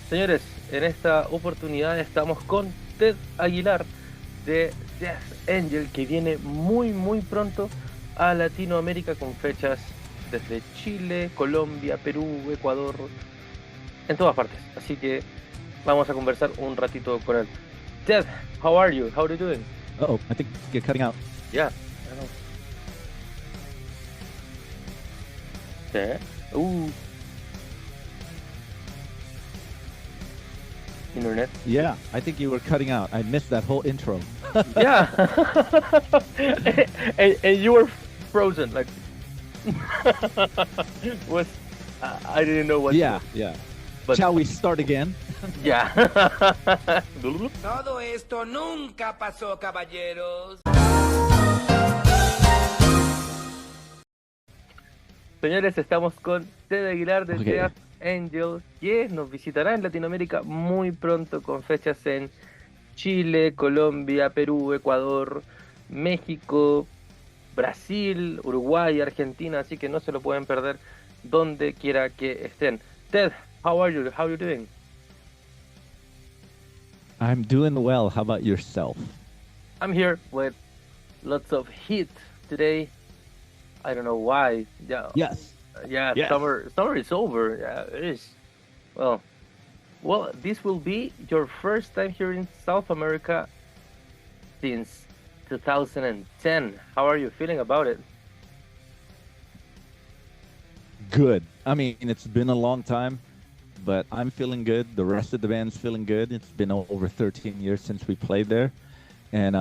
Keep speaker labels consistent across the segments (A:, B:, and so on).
A: Señores, en esta oportunidad estamos con Ted Aguilar de Death Angel, que viene muy pronto a Latinoamérica con fechas desde Chile, Colombia, Perú, Ecuador, en todas partes. Así que vamos a conversar un ratito con él. Ted, how are you? How are you doing?
B: Oh, I think you're cutting out.
A: Yeah, I know. Ted? Ooh. Internet.
B: Yeah, I think you were cutting out. I missed that whole intro.
A: Yeah. And you were frozen, like was I didn't know what.
B: Yeah, yeah.
A: But
B: Shall we start again?
A: yeah.
C: Todo esto nunca pasó, caballeros.
A: Señores, estamos con Ted Aguilar de
B: Okay.
A: Death Angel, que nos visitará en Latinoamérica muy pronto con fechas en Chile, Colombia, Perú, Ecuador, México, Brasil, Uruguay, Argentina, así que no se lo pueden perder donde quiera que estén. Ted, how are you? How are you doing?
B: I'm doing well. How about yourself?
A: I'm here with lots of heat today. I don't know why. Yeah,
B: Yes.
A: yeah.
B: Yes.
A: Summer is over. Yeah, it is. Well, this will be your first time here in South America since 2010. How are you feeling about it?
B: Good. I mean, it's been a long time, but I'm feeling good. The rest of the band's feeling good. It's been over 13 years since we played there. And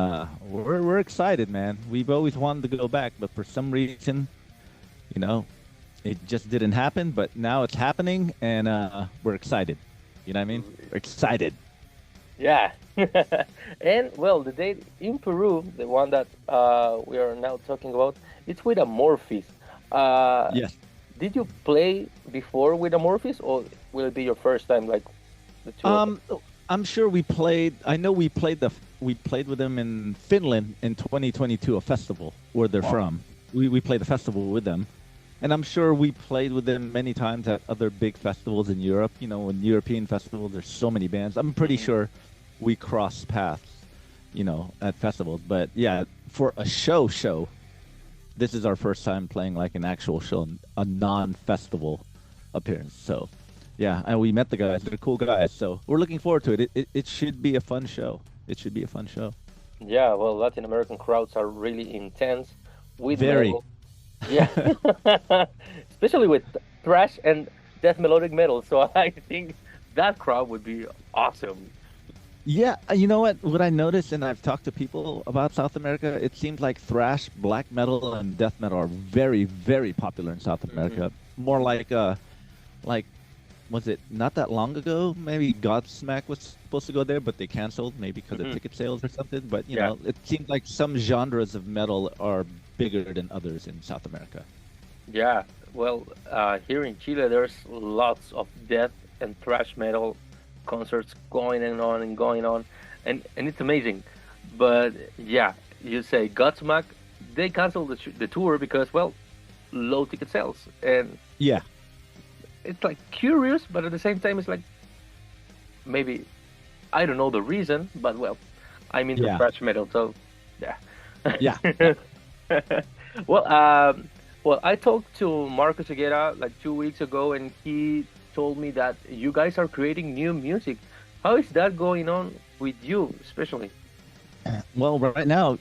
B: we're excited, man. We've always wanted to go back, but for some reason, it just didn't happen. But now it's happening, and we're excited. You know what I mean? We're excited.
A: Yeah. And well, the date in Peru, the one that we are now talking about, it's with Amorphis.
B: Yes.
A: Did you play before with Amorphis, or will it be your first time, like the two?
B: I'm sure we played. I know we played with them in Finland in 2022, a festival where they're from. We played a festival with them, and I'm sure we played with them many times at other big festivals in Europe. In European festivals, there's so many bands. I'm pretty sure we crossed paths, at festivals. But yeah, for a show, this is our first time playing like an actual show, a non-festival appearance. So. Yeah, and we met the guys. They're cool guys, so we're looking forward to it. It should be a fun show. It should be a fun show.
A: Yeah, well, Latin American crowds are really intense with
B: Very.
A: metal. Yeah, especially with thrash and death melodic metal. So I think that crowd would be awesome.
B: Yeah, you know what? What I noticed, and I've talked to people about South America, it seems like thrash, black metal, and death metal are very, very popular in South America. More like was it not that long ago? Maybe Godsmack was supposed to go there, but they canceled, maybe because of ticket sales or something. But, you know, it seems like some genres of metal are bigger than others in South America.
A: Yeah, well, here in Chile, there's lots of death and thrash metal concerts going on and going on, and it's amazing. But, yeah, you say Godsmack, they canceled the tour because, well, low ticket sales. And
B: yeah.
A: It's like curious, but at the same time, it's like maybe I don't know the reason, but well, I'm into thrash metal, so yeah.
B: Yeah.
A: Well, I talked to Marcos Aguera like 2 weeks ago, and he told me that you guys are creating new music. How is that going on with you, especially?
B: Well, right now,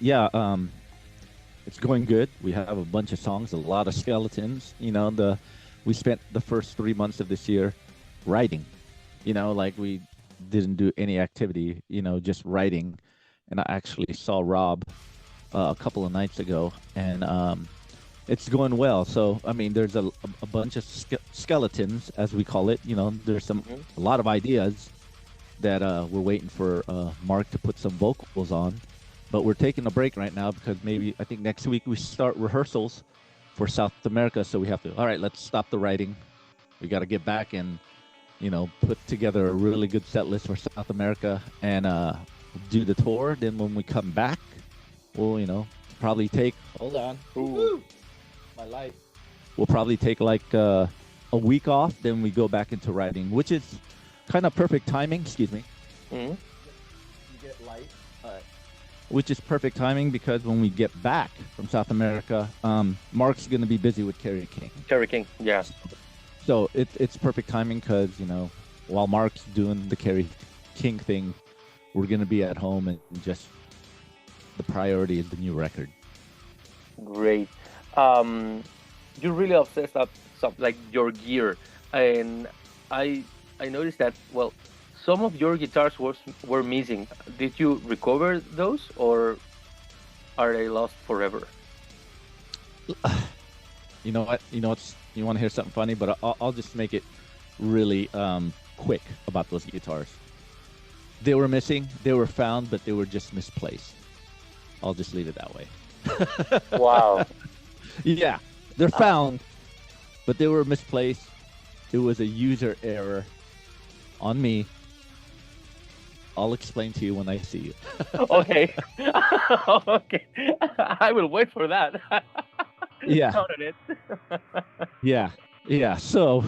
B: it's going good. We have a bunch of songs, a lot of skeletons. We spent the first 3 months of this year writing, like we didn't do any activity, just writing. And I actually saw Rob a couple of nights ago, and it's going well. So, I mean, there's a bunch of skeletons, as we call it. There's a lot of ideas that we're waiting for Mark to put some vocals on. But we're taking a break right now because I think next week we start rehearsals for South America, so we have to, all right, let's stop the writing. We got to get back and, put together a really good set list for South America and do the tour. Then when we come back, we'll, probably take, hold on. Ooh, my light. We'll probably take like a week off, then we go back into writing, which is kind of perfect timing. Excuse me.
A: Mhm.
B: You get light, which is perfect timing because when we get back from South America, Mark's going to be busy with Kerry King.
A: Kerry King, yeah.
B: So it's perfect timing because, while Mark's doing the Kerry King thing, we're going to be at home and just the priority is the new record.
A: Great. You're really obsessed of like your gear, and I noticed that, well, some of your guitars were missing. Did you recover those, or are they lost forever?
B: You know what? You want to hear something funny, but I'll just make it really quick about those guitars. They were missing, they were found, but they were just misplaced. I'll just leave it that way.
A: Wow.
B: Yeah, they're found, but they were misplaced. It was a user error on me. I'll explain to you when I see you.
A: Okay. Okay. I will wait for that.
B: Yeah.
A: Count on it.
B: Yeah. So,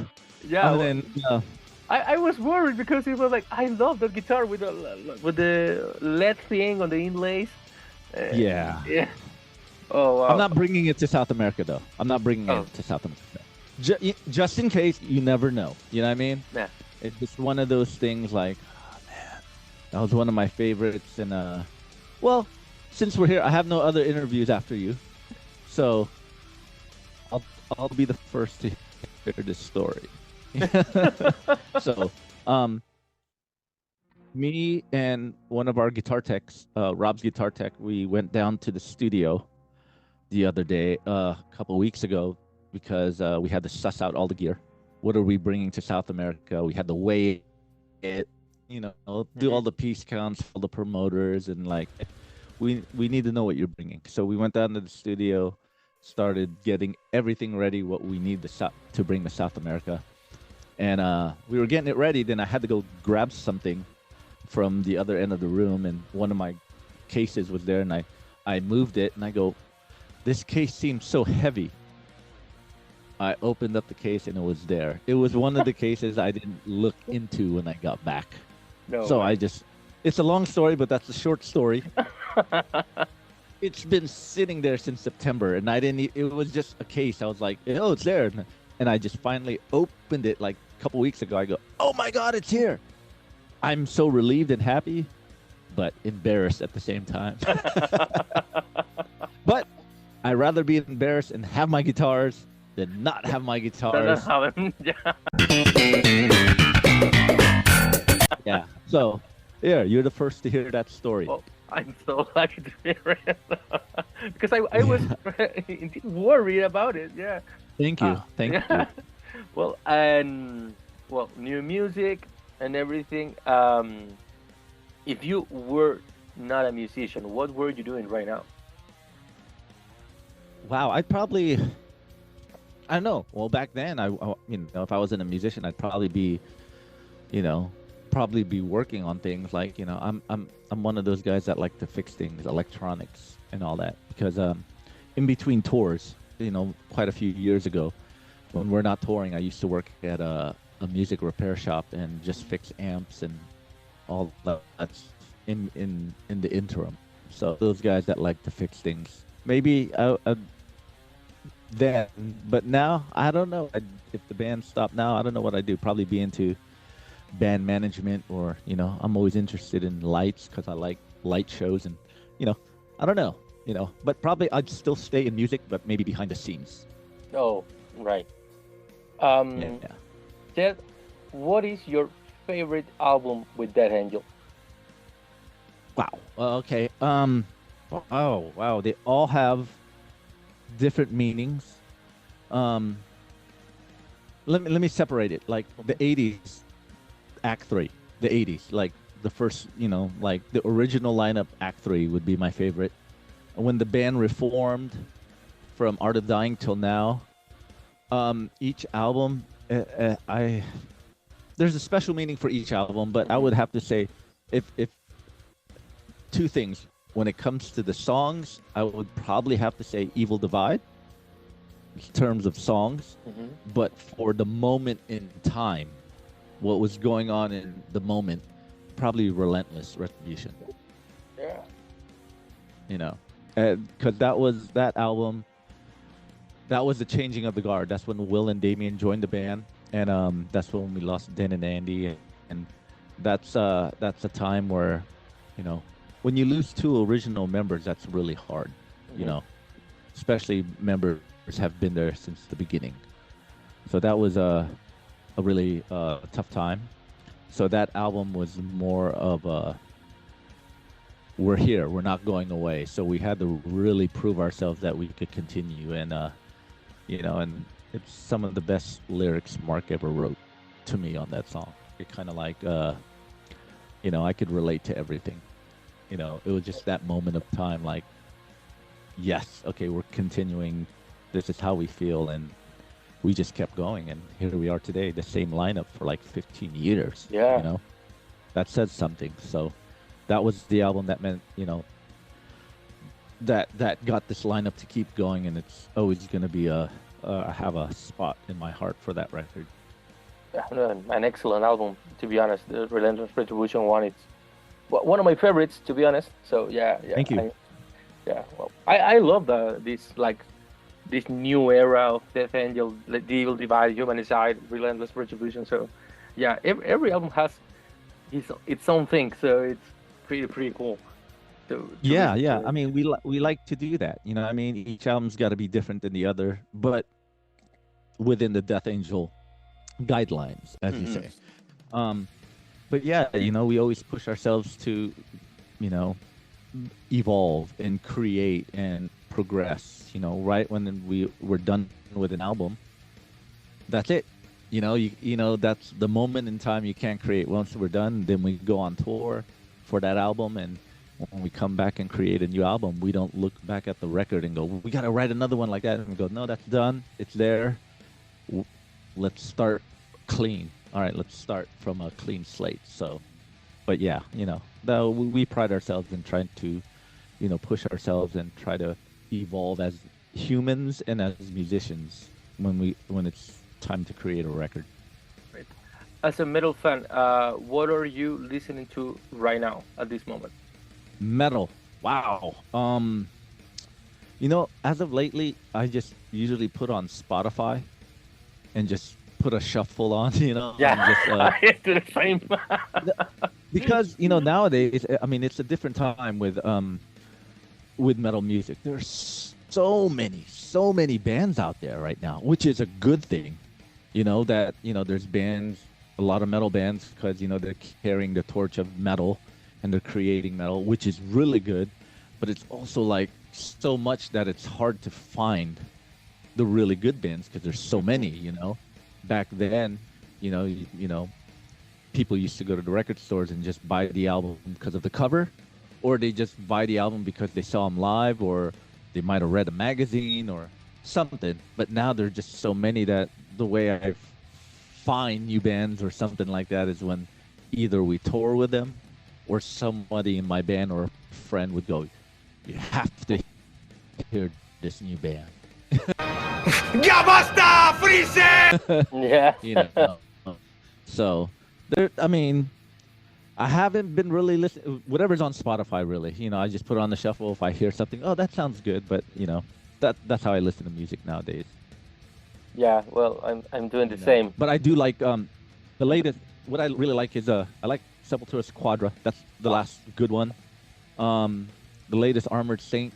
A: Yeah.
B: and then,
A: I was worried because it was like, I love that guitar with the LED thing on the inlays.
B: Yeah.
A: Yeah. Oh, wow.
B: I'm not bringing it to South America, though. I'm not bringing it to South America. Just in case, you never know. You know what I mean?
A: Yeah.
B: It's just one of those things like, oh, man, that was one of my favorites. And, well, since we're here, I have no other interviews after you. So I'll be the first to hear this story. So, me and one of our guitar techs, Rob's guitar tech, we went down to the studio the other day, a couple weeks ago, because we had to suss out all the gear. What are we bringing to South America? We had to weigh it, do all the piece counts, all the promoters, and like, we need to know what you're bringing. So we went down to the studio, started getting everything ready, what we need to bring to South America. And we were getting it ready. Then I had to go grab something from the other end of the room, and one of my cases was there, and I moved it, and I go, this case seems so heavy. I opened up the case, and it was there. It was one of the cases I didn't look into when I got back.
A: No.
B: So it's a long story, but that's a short story. It's been sitting there since September, and it was just a case. I was like, oh, it's there. And I just finally opened it like a couple weeks ago. I go, oh my God, it's here. I'm so relieved and happy, but embarrassed at the same time. But I'd rather be embarrassed and have my guitars than not have my guitars. Yeah. So, yeah, you're the first to hear that story.
A: Well, I'm so lucky to hear it. Because I was indeed worried about it. Yeah.
B: Thank you. Thank you.
A: Well, new music and everything. If you were not a musician, what were you doing right now?
B: Wow, I don't know. Well, back then, if I wasn't a musician, I'd probably be, working on things like, I'm one of those guys that like to fix things, electronics and all that, because in between tours, quite a few years ago, when we're not touring, I used to work at a music repair shop and just fix amps and all that's in the interim. So those guys that like to fix things, maybe then, but now I don't know. If the band stopped now, I don't know what I'd do. Probably be into band management, or I'm always interested in lights because I like light shows, and I don't know. But probably I'd still stay in music, but maybe behind the scenes.
A: Oh, right.
B: Yeah.
A: Ted, what is your favorite album with Dead Angel?
B: Wow. Okay. Oh, wow. They all have different meanings. Let me separate it. Like the 80s, Act 3. The 80s, like the first, like the original lineup, Act 3 would be my favorite. When the band reformed from Art of Dying till now, each album, there's a special meaning for each album, but I would have to say, if two things. When it comes to the songs, I would probably have to say Evil Divide in terms of songs, but for the moment in time, what was going on in the moment, probably Relentless Retribution.
A: Yeah.
B: You know, because that album. That was the changing of the guard. That's when Will and Damien joined the band, and that's when we lost Den and Andy, and that's a time where, you know, when you lose two original members, that's really hard.
A: Mm-hmm.
B: You know, especially members have been there since the beginning. So that was a really tough time. So that album was more of a, we're here, we're not going away. So we had to really prove ourselves that we could continue, and you know, and it's some of the best lyrics Mark ever wrote to me on that song. It kind of like, you know, I could relate to everything. You know, it was just that moment of time, like, yes, okay, we're continuing. This is how we feel, and we just kept going, and here we are today, the same lineup for like 15 years.
A: Yeah.
B: You know, that says something. So that was the album that meant, you know, that got this lineup to keep going, and it's always going to be have a spot in my heart for that record.
A: Yeah, an excellent album, to be honest. The Relentless Retribution one, it's one of my favorites, to be honest. So yeah.
B: Thank you.
A: I love this new era of Death Angel, the Evil Divide, Humanicide, Relentless Retribution. So yeah, every album has its own thing, so it's pretty cool.
B: Yeah. I mean, we like to do that. You know, I mean, each album's got to be different than the other, but within the Death Angel guidelines, as you say. But yeah, you know, we always push ourselves to, you know, evolve and create and progress. You know, right when we're done with an album, that's it. You know, you know, that's the moment in time you can't create. Once we're done, then we go on tour for that album, and when we come back and create a new album, we don't look back at the record and go, we got to write another one like that. And we go, no, that's done. It's there. Let's start clean. All right, let's start from a clean slate. So, but yeah, you know, though we pride ourselves in trying to, you know, push ourselves and try to evolve as humans and as musicians when it's time to create a record.
A: Right. As a metal fan, what are you listening to right now at this moment?
B: Metal. Wow. You know, as of lately, I just usually put on Spotify and just put a shuffle on, you know.
A: Yeah,
B: just,
A: I do the same.
B: Because, you know, nowadays, I mean, it's a different time with metal music. There's so many bands out there right now, which is a good thing. You know, that, you know, there's bands, a lot of metal bands, because, you know, they're carrying the torch of metal and they're creating metal, which is really good. But it's also like so much that it's hard to find the really good bands because there's so many, you know. Back then, you know, people used to go to the record stores and just buy the album because of the cover, or they just buy the album because they saw them live, or they might have read a magazine or something. But now there are just so many that the way I find new bands or something like that is when either we tour with them or somebody in my band or a friend would go, you have to hear this new band.
C: ¡Ya basta, Freezer!
A: Yeah.
B: You know, so there, I mean, I haven't been really listening. Whatever's on Spotify, really. You know, I just put it on the shuffle. If I hear something, oh, that sounds good. But you know, that's how I listen to music nowadays.
A: Yeah. Well, I'm doing the same.
B: But I do like the latest. What I really like is I like Sepultura's Quadra. That's the last good one. The latest Armored Saint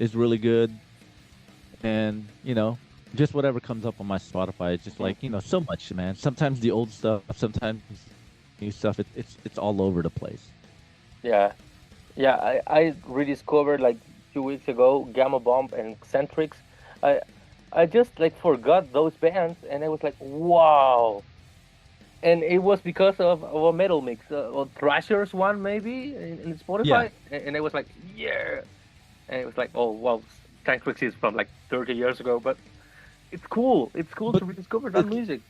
B: is really good. And, you know, just whatever comes up on my Spotify, it's just like, you know, so much, man. Sometimes the old stuff, sometimes new stuff. It's all over the place.
A: Yeah. Yeah, I rediscovered like 2 weeks ago Gamma Bomb and Anthrax. I just like forgot those bands, and I was like, wow. And it was because of a metal mix, or Thrasher's one maybe in Spotify. Yeah. And I was like, yeah. And it was like, oh wow, Anthrax is from like 30 years ago, but it's cool. It's cool to rediscover that music.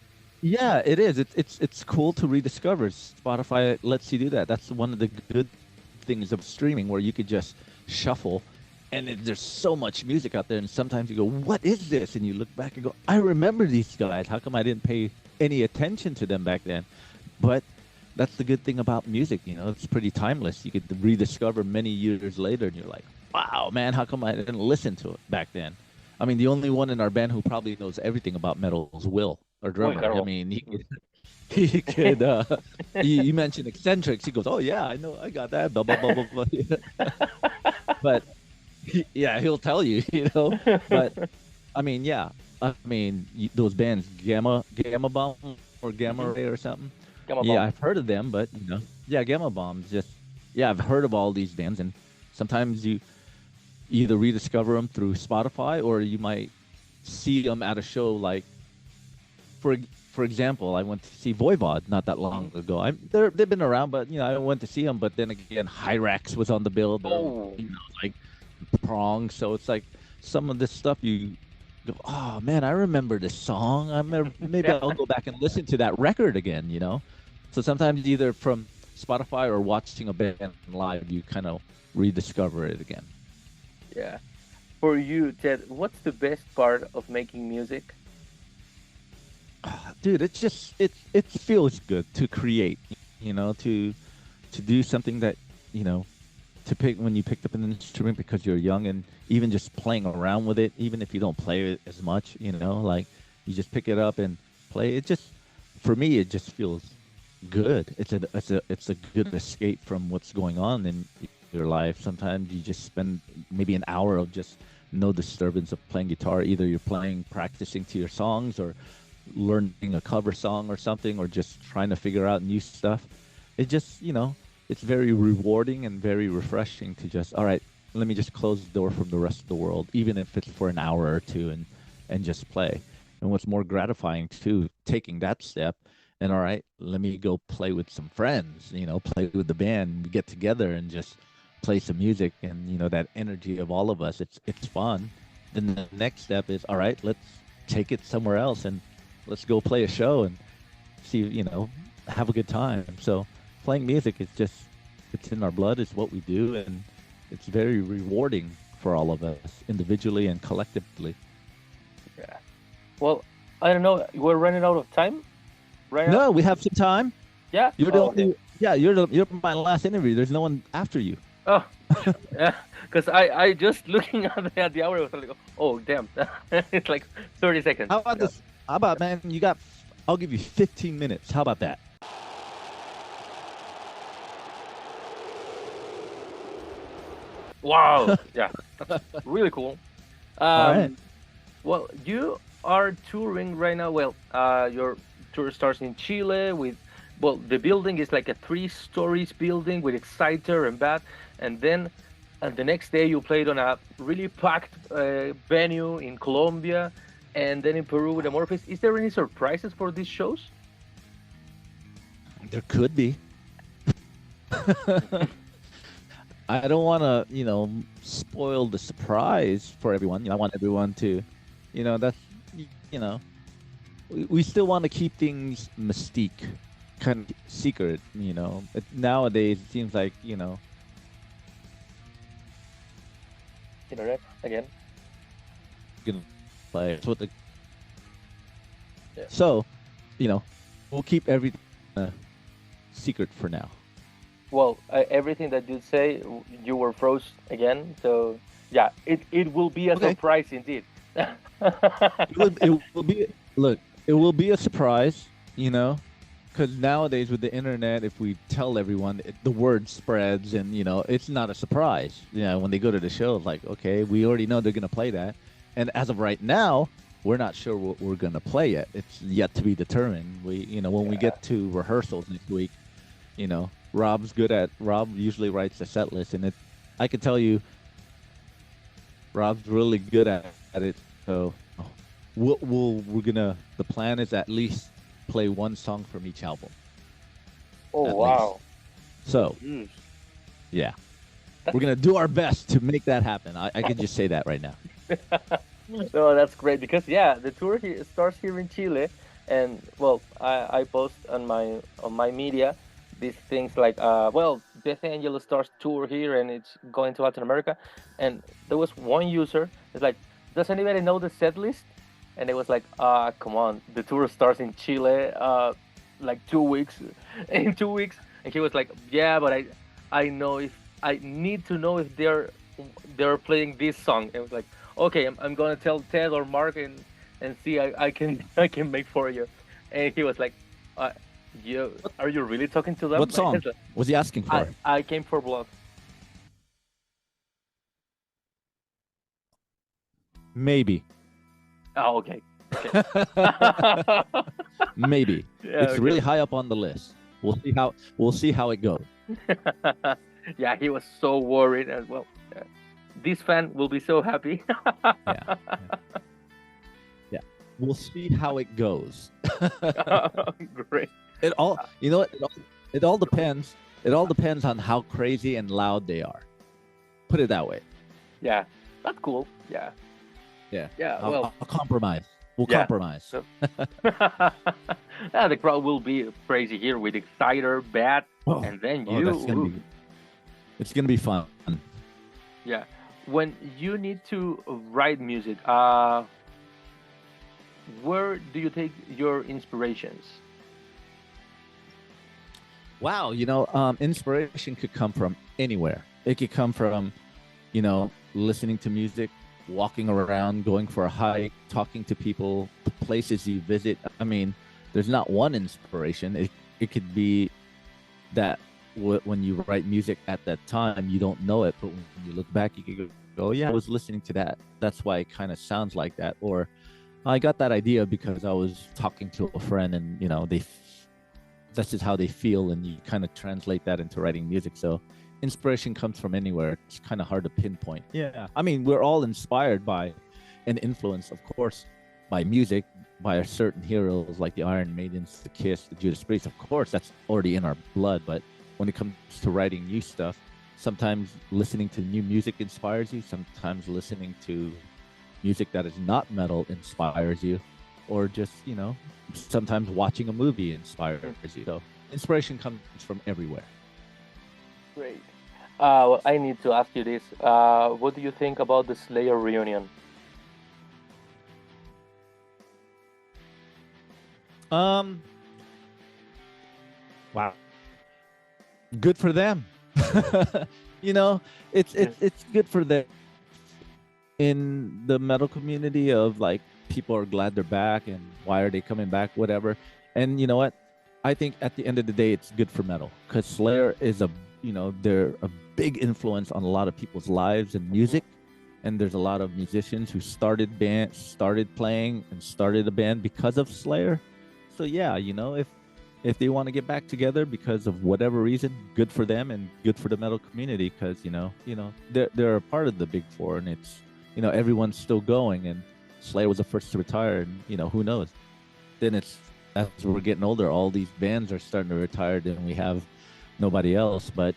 B: Yeah, it is. It's cool to rediscover. Spotify lets you do that. That's one of the good things of streaming, where you could just shuffle, and there's so much music out there. And sometimes you go, "What is this?" And you look back and go, "I remember these guys. How come I didn't pay any attention to them back then?" But that's the good thing about music, it's pretty timeless. You could rediscover many years later, and you're like, wow, man, how come I didn't listen to it back then? I mean, the only one in our band who probably knows everything about metal is Will, our drummer. I mean, he could, you mentioned eccentrics. He goes, oh, yeah, I know, I got that, blah, blah, blah, blah, blah. But, he'll tell you, But, I mean, those bands, Gamma Bomb or Gamma Ray or something. I've heard of them, but, Gamma Bomb's I've heard of all these bands, and sometimes you either rediscover them through Spotify or you might see them at a show. Like, for example, I went to see Voivod not that long ago. They've been around, but, I went to see them, but then again, Hyrax was on the bill, like Prong, so it's like some of this stuff you go, oh, man, I remember this song. Maybe I'll go back and listen to that record again, So sometimes either from Spotify or watching a band live, you kind of rediscover it again.
A: Yeah. For you, Ted, what's the best part of making music?
B: Dude, it's just it feels good to create, to do something that, to pick when you picked up an instrument because you're young, and even just playing around with it, even if you don't play it as much, like you just pick it up and play it. Just, for me, it just feels good. It's a good escape from what's going on in your life. Sometimes you just spend maybe an hour of just no disturbance of playing guitar. Either you're practicing to your songs, or learning a cover song or something, or just trying to figure out new stuff. It just, it's very rewarding and very refreshing to just, all right, let me just close the door from the rest of the world, even if it's for an hour or two, and just play. And what's more gratifying too, taking that step, and all right, let me go play with some friends, play with the band, get together and just play some music, and that energy of all of us, it's fun. Then the next step is, all right, let's take it somewhere else and let's go play a show and see, have a good time. So playing music is just, it's in our blood, it's what we do, and it's very rewarding for all of us, individually and collectively.
A: Yeah. Well, I don't know, we're running out of time right now?
B: No, we have some time.
A: Yeah?
B: You're the only, you're my last interview. There's no one after you.
A: Oh, yeah, because I just looking at the hour, I was like, oh, damn. It's like 30 seconds.
B: How about this? How about, man, I'll give you 15 minutes. How about that?
A: Wow. Yeah, that's really cool.
B: All right.
A: Well, you are touring right now. Well, your tour starts in Chile with, well, the building is like a 3 stories building with exciter and bat, and then the next day you played on a really packed venue in Colombia, and then in Peru with Amorphis. Is there any surprises for these shows?
B: There could be. I don't want to, spoil the surprise for everyone. I want everyone to, that's, we still want to keep things mystique, kind of secret, Nowadays, it seems like,
A: Internet again.
B: Play. So, we'll keep everything secret for now.
A: Well, everything that you say, you were froze again. So, yeah, it will be a surprise indeed.
B: it will be a surprise, because nowadays with the internet, if we tell everyone, the word spreads, and it's not a surprise. When they go to the show, it's like, okay, we already know they're gonna play that, and as of right now, we're not sure what we're gonna play yet. It's yet to be determined. When we get to rehearsals next week, Rob usually writes the set list, and I can tell you, Rob's really good at it. So the plan is at least play one song from each album.
A: Oh, wow.
B: Least. So, yeah. We're going to do our best to make that happen. I can just say that right now.
A: No, that's great, because, the tour starts here in Chile, and, well, I post on my media these things like, Death Angel starts tour here, and it's going to Latin America, and there was one user, it's like, does anybody know the set list? And it was like, come on, the tour starts in Chile. like 2 weeks, in 2 weeks, and he was like, yeah, but I know if I need to know if they're playing this song. And I was like, okay, I'm gonna tell Ted or Mark and see I can I can make for you. And he was like, you are you really talking to them?
B: What song was he asking for?
A: I came for blood.
B: Maybe.
A: Oh, okay.
B: Maybe.
A: Yeah,
B: It's
A: okay.
B: really high up on the list. We'll see how it goes.
A: Yeah, he was so worried as well. This fan will be so happy.
B: Yeah. Yeah. We'll see how it goes.
A: Great.
B: It all, you know, it all depends. It all depends on how crazy and loud they are. Put it that way.
A: Yeah, that's cool. Yeah.
B: Yeah.
A: Yeah.
B: I'll compromise. We'll
A: Yeah.
B: compromise.
A: So- yeah, the crowd will be crazy here with Exciter, Bat,
B: Oh,
A: and then
B: oh,
A: you.
B: that's gonna be, it's gonna be fun.
A: Yeah. When you need to write music, where do you take your inspirations?
B: Wow, inspiration could come from anywhere. It could come from, listening to music, walking around, going for a hike, talking to people, the places you visit. I mean, there's not one inspiration. It could be that when you write music at that time, you don't know it, but when you look back, you could go, oh yeah, I was listening to that. That's why it kind of sounds like that. Or I got that idea because I was talking to a friend, and that's just how they feel, and you kind of translate that into writing music. So inspiration comes from anywhere. It's kind of hard to pinpoint. Yeah, I mean, we're all inspired by and influenced, of course, by music, by certain heroes like the Iron Maidens, the Kiss, the Judas Priest. Of course, that's already in our blood. But when it comes to writing new stuff, sometimes listening to new music inspires you. Sometimes listening to music that is not metal inspires you, or just sometimes watching a movie inspires you. So inspiration comes from everywhere.
A: Great. Well, I need to ask you this. What do you think about the Slayer reunion?
B: Wow. Good for them. It's good for them. In the metal community of like, people are glad they're back and why are they coming back, whatever. And you know what? I think at the end of the day, it's good for metal, because Slayer is they're a big influence on a lot of people's lives and music. And there's a lot of musicians who started playing and started a band because of Slayer. So yeah, if they want to get back together because of whatever reason, good for them and good for the metal community, because they're a part of the big four, and it's everyone's still going, and Slayer was the first to retire, and who knows? Then as we're getting older, all these bands are starting to retire, and we have nobody else. But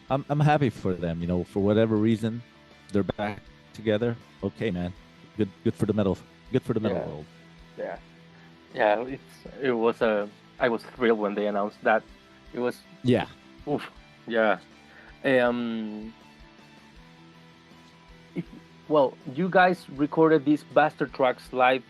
B: I'm happy for them. For whatever reason, they're back together. Okay, man, good for the metal, world.
A: Yeah. Yeah. It was I was thrilled when they announced that. It was.
B: Yeah.
A: Oof. Yeah. Well, you guys recorded these Bastard Tracks live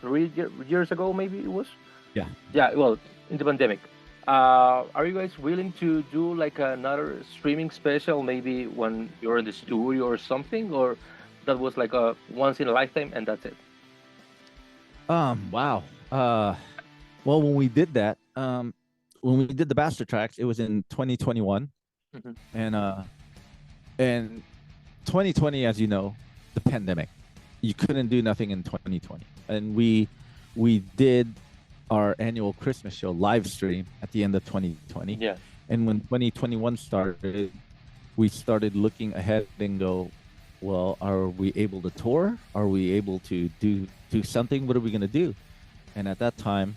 A: 3 years ago, maybe it was?
B: Yeah.
A: Yeah, well, in the pandemic. Are you guys willing to do like another streaming special, maybe when you're in the studio or something? Or that was like a once in a lifetime and that's it?
B: Wow. Well, when we did that, when we did the Bastard Tracks, it was in 2021.
A: Mm-hmm.
B: And 2020, as you know, the pandemic, you couldn't do nothing in 2020. And we did our annual Christmas show live stream at the end of 2020.
A: Yeah.
B: And when 2021 started, we started looking ahead and go, well, are we able to tour? Are we able to do something? What are we going to do? And at that time,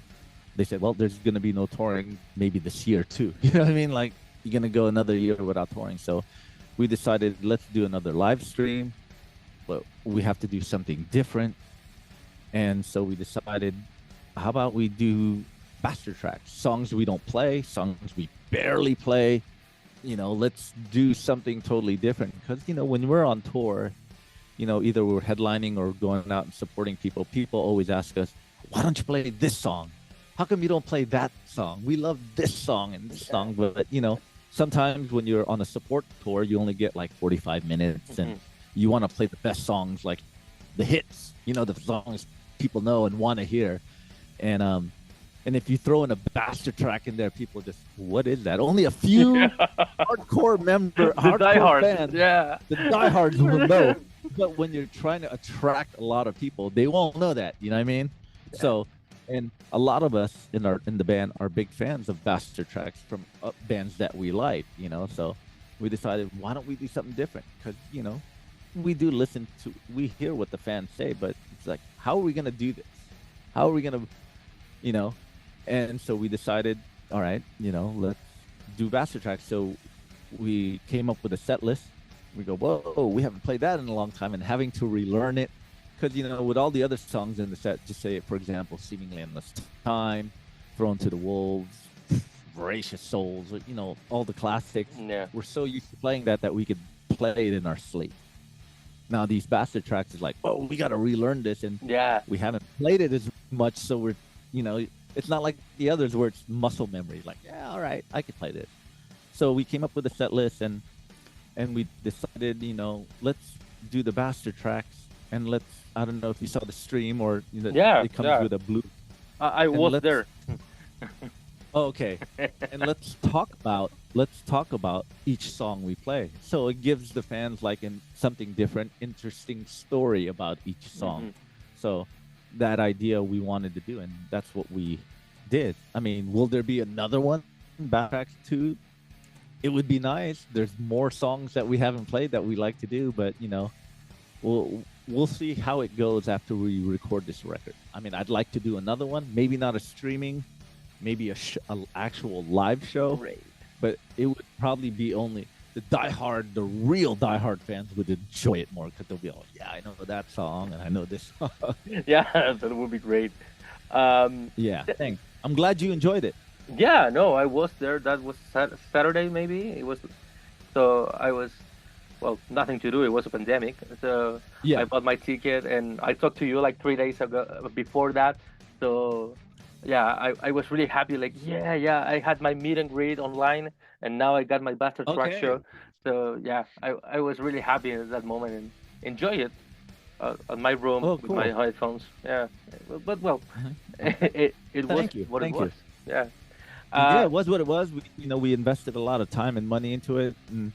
B: they said, well, there's going to be no touring maybe this year too. You know what I mean? Like, you're going to go another year without touring. So we decided, let's do another live stream, but we have to do something different. And so we decided, how about we do Bastard Tracks, songs we don't play, songs we barely play. Let's do something totally different. Because, when we're on tour, either we're headlining or going out and supporting people, people always ask us, why don't you play this song? how come you don't play that song? We love this song and this song, but sometimes when you're on a support tour, you only get like 45 minutes, and you want to play the best songs, like the hits, the songs people know and want to hear. And if you throw in a bastard track in there, people just, what is that? Only a few hardcore fans, the diehards will know. But when you're trying to attract a lot of people, they won't know that. You know what I mean? Yeah. So, and a lot of us in the band are big fans of bastard tracks from bands that we like. So we decided, why don't we do something different? Because we do we hear what the fans say, but it's like, how are we gonna do this? How are we gonna, And so we decided, all right, let's do bastard tracks. So we came up with a set list. We go, whoa, we haven't played that in a long time, and having to relearn it. Because, with all the other songs in the set, just say, for example, Seemingly Endless Time, Thrown to the Wolves, Voracious Souls, all the classics.
A: Yeah.
B: We're so used to playing that we could play it in our sleep. Now, these bastard tracks is like, oh, we got to relearn this. And we haven't played it as much, so we're, it's not like the others where it's muscle memory. Like, yeah, all right, I can play this. So we came up with a set list, and we decided, let's do the bastard tracks, and I don't know if you saw the stream or it comes with a blue.
A: I was there.
B: Oh, okay. And let's talk about each song we play. So it gives the fans something different, interesting story about each song. So that idea we wanted to do, and that's what we did. I mean, will there be another one, Backtracks 2? It would be nice. There's more songs that we haven't played that we like to do, but we'll see how it goes after we record this record. I mean, I'd like to do another one, maybe not a streaming, maybe an actual live show.
A: Great.
B: But it would probably be only the real diehard fans would enjoy it more, because they'll be all, yeah, I know that song and I know this song.
A: Yeah, that would be great.
B: Yeah, thanks. I'm glad you enjoyed it.
A: Yeah, no, I was there. That was Saturday, maybe. It was, so I was, well, nothing to do. It was a pandemic. So I bought my ticket, and I talked to you like 3 days ago before that. So yeah, I was really happy. Like, yeah, I had my meet and greet online, and now I got my bastard track show. So yeah, I was really happy at that moment and enjoy it on my room with my headphones. Yeah, but well, it was what it was. Yeah.
B: Yeah, it was what it was. We invested a lot of time and money into it, and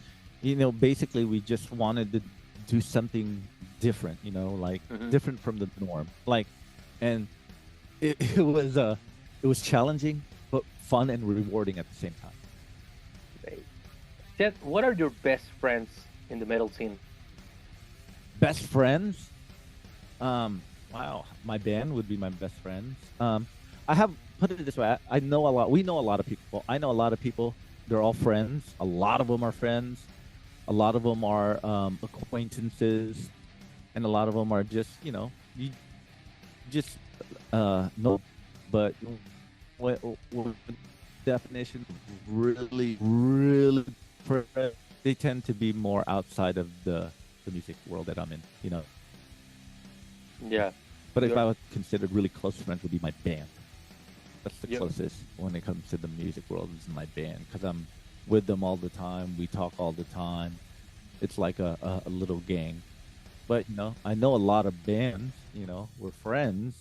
B: basically we just wanted to do something different. Different from the norm. And it was challenging, but fun and rewarding at the same time.
A: Great. Ted, what are your best friends in the metal scene?
B: Best friends? Wow, my band would be my best friends. Put it this way, we know a lot of people. I know a lot of people. They're all friends. A lot of them are friends. A lot of them are acquaintances. And a lot of them are just, no. But what definition really, really, they tend to be more outside of the music world that I'm in,
A: Yeah.
B: But if I was considered really close friends, would be my band. That's the closest when it comes to the music world, is my band, because I'm with them all the time. We talk all the time. It's like a little gang. But I know a lot of bands. We're friends,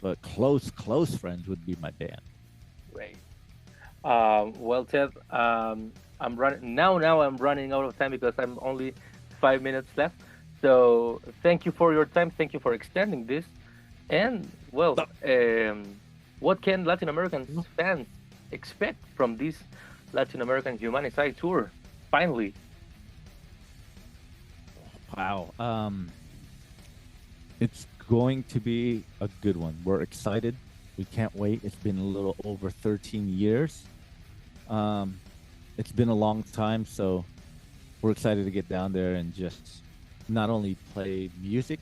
B: but close friends would be my band.
A: Great. Well, Ted, I'm running now. I'm running out of time because I'm only 5 minutes left. So thank you for your time. Thank you for extending this. And well, what can Latin American fans expect from this Latin American Humanicide tour? Finally.
B: Wow. It's going to be a good one. We're excited. We can't wait. It's been a little over 13 years. It's been a long time, so we're excited to get down there and just not only play music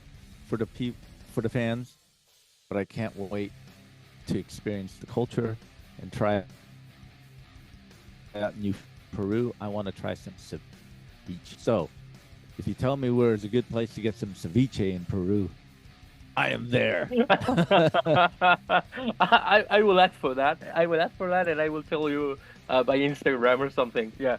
B: for the fans, but I can't wait to experience the culture and try out New Peru. I want to try some ceviche. So if you tell me where's a good place to get some ceviche in Peru, I am there.
A: I will ask for that. I will ask for that, and I will tell you by Instagram or something. Yeah.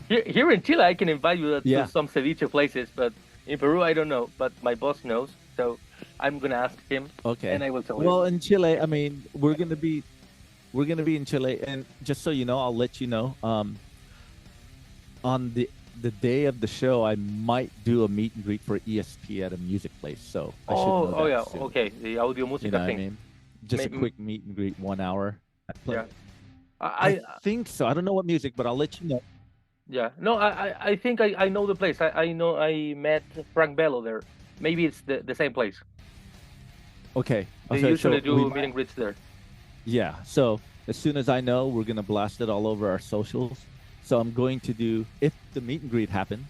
A: Here in Chile, I can invite you to some ceviche places, but in Peru, I don't know. But my boss knows, so I'm gonna ask him.
B: Okay.
A: And I will tell you.
B: Well, in Chile, I mean, we're gonna be in Chile, and just so you know, I'll let you know. On the day of the show, I might do a meet and greet for ESP at a music place. So I should know that
A: yeah,
B: soon.
A: okay, the audio musica
B: You know what I
A: thing.
B: mean? Just a quick meet and greet, 1 hour.
A: Yeah.
B: I think so. I don't know what music, but I'll let you know.
A: Yeah. No, I think I know the place. I know I met Frank Bello there. Maybe it's the same place.
B: Okay.
A: They usually do meet and greets there.
B: Yeah. So as soon as I know, we're gonna blast it all over our socials. So I'm going to do, if the meet and greet happens,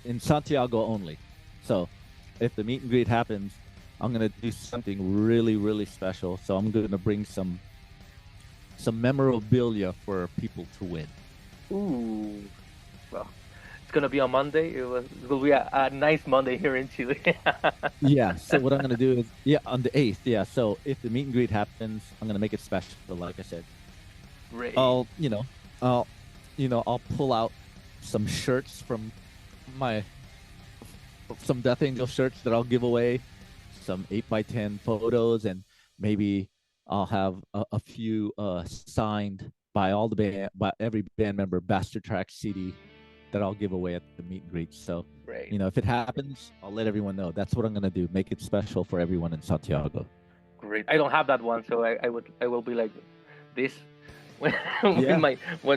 B: in Santiago only. So if the meet and greet happens, I'm gonna do something really, really special. So I'm gonna bring some memorabilia for people to win.
A: Ooh, well, it's gonna be on Monday. It will be a nice Monday here in Chile.
B: Yeah. So what I'm gonna do is, on the 8th. Yeah. So if the meet and greet happens, I'm gonna make it special. Like I said,
A: great.
B: I'll pull out some shirts from some Death Angel shirts that I'll give away, some 8x10 photos, and maybe I'll have a few signed by every band member Bastard Track CD that I'll give away at the meet and greet. So,
A: great.
B: If it happens, I'll let everyone know. That's what I'm gonna do. Make it special for everyone in Santiago.
A: Great. I don't have that one, so I will be like this when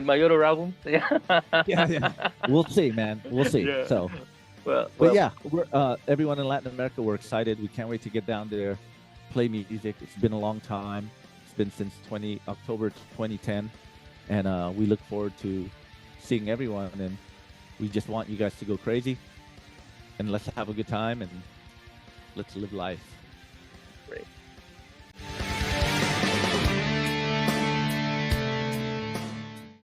A: my other album.
B: Yeah. We'll see, man. We'll see. Yeah. So, but yeah, we're everyone in Latin America. We're excited. We can't wait to get down there, play music. It's been a long time. It's been since October 2010, and we look forward to seeing everyone. And we just want you guys to go crazy, and let's have a good time, and let's live life.
A: Great.